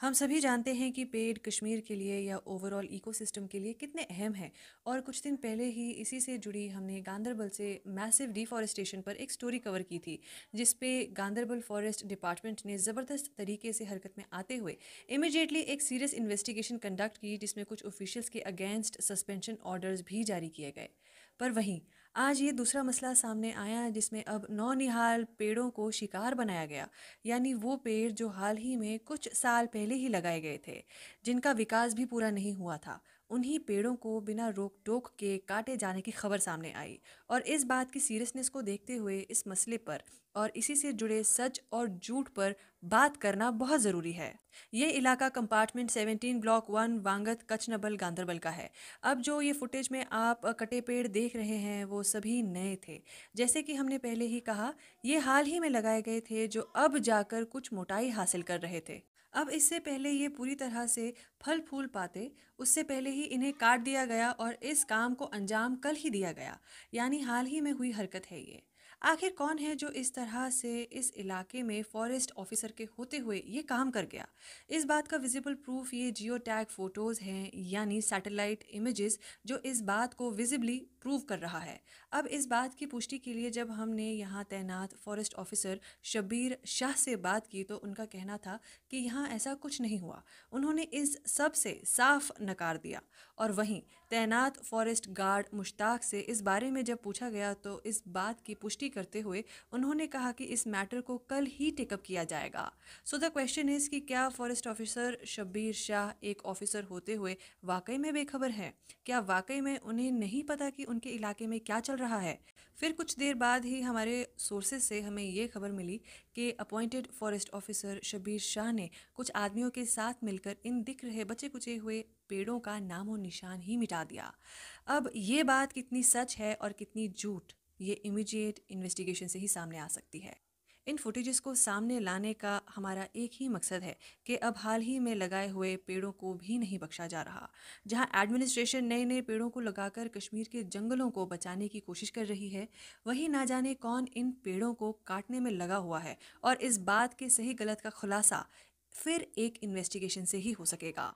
हम सभी जानते हैं कि पेड़ कश्मीर के लिए या ओवरऑल इकोसिस्टम के लिए कितने अहम हैं। और कुछ दिन पहले ही इसी से जुड़ी हमने गांदरबल से मैसिव डिफॉरेस्टेशन पर एक स्टोरी कवर की थी, जिस पे गांदरबल फॉरेस्ट डिपार्टमेंट ने ज़बरदस्त तरीके से हरकत में आते हुए इमिडिएटली एक सीरियस इन्वेस्टिगेशन कंडक्ट की, जिसमें कुछ ऑफिशियल्स के अगेंस्ट सस्पेंशन ऑर्डर्स भी जारी किए गए। पर वहीं आज ये दूसरा मसला सामने आया, जिसमें अब नौनिहाल पेड़ों को शिकार बनाया गया। यानी वो पेड़ जो हाल ही में कुछ साल पहले ही लगाए गए थे, जिनका विकास भी पूरा नहीं हुआ था, उन्हीं पेड़ों को बिना रोक टोक के काटे जाने की खबर सामने आई। और इस बात की सीरियसनेस को देखते हुए इस मसले पर और इसी से जुड़े सच और झूठ पर बात करना बहुत ज़रूरी है। ये इलाका कंपार्टमेंट 17 ब्लॉक 1 वांगत कचनबल गांदरबल का है। अब जो ये फुटेज में आप कटे पेड़ देख रहे हैं वो सभी नए थे। जैसे कि हमने पहले ही कहा, ये हाल ही में लगाए गए थे जो अब जाकर कुछ मोटाई हासिल कर रहे थे। अब इससे पहले ये पूरी तरह से फल फूल पाते, उससे पहले ही इन्हें काट दिया गया और इस काम को अंजाम कल ही दिया गया। यानी हाल ही में हुई हरकत है ये। आखिर कौन है जो इस तरह से इस इलाके में फॉरेस्ट ऑफिसर के होते हुए ये काम कर गया? इस बात का विजिबल प्रूफ ये जियो टैग फोटोज हैं, यानी सैटेलाइट इमेजेस, जो इस बात को विजिबली प्रूव कर रहा है। अब इस बात की पुष्टि के लिए जब हमने यहाँ तैनात फॉरेस्ट ऑफिसर शब्बीर शाह से बात की, तो उनका कहना था कि यहाँ ऐसा कुछ नहीं हुआ। उन्होंने इस सब से साफ नकार दिया। और वहीं तैनात फॉरेस्ट गार्ड मुश्ताक से इस बारे में जब पूछा गया, तो इस बात की पुष्टि करते हुए उन्होंने कहा कि इस मैटर को कल ही टेकअप किया जाएगा। सो द क्वेश्चन इज कि क्या फॉरेस्ट ऑफिसर शब्बीर शाह एक ऑफिसर होते हुए वाकई में बेखबर है? क्या वाकई में उन्हें नहीं पता कि उनके इलाके में क्या चल रहा है? फिर कुछ देर बाद ही हमारे सोर्सेज से हमें ये खबर मिली कि appointed forest officer Shabbir Shah ने कुछ आदमियों के साथ मिलकर इन दिख रहे बचे कुचे हुए पेड़ों का नामो निशान ही मिटा दिया। अब ये बात कितनी सच है और कितनी झूठ, ये इमीडिएट इन्वेस्टिगेशन से ही सामने आ सकती है। इन फुटेजेस को सामने लाने का हमारा एक ही मकसद है कि अब हाल ही में लगाए हुए पेड़ों को भी नहीं बख्शा जा रहा। जहां एडमिनिस्ट्रेशन नए नए पेड़ों को लगाकर कश्मीर के जंगलों को बचाने की कोशिश कर रही है, वहीं ना जाने कौन इन पेड़ों को काटने में लगा हुआ है। और इस बात के सही गलत का खुलासा फिर एक इन्वेस्टिगेशन से ही हो सकेगा।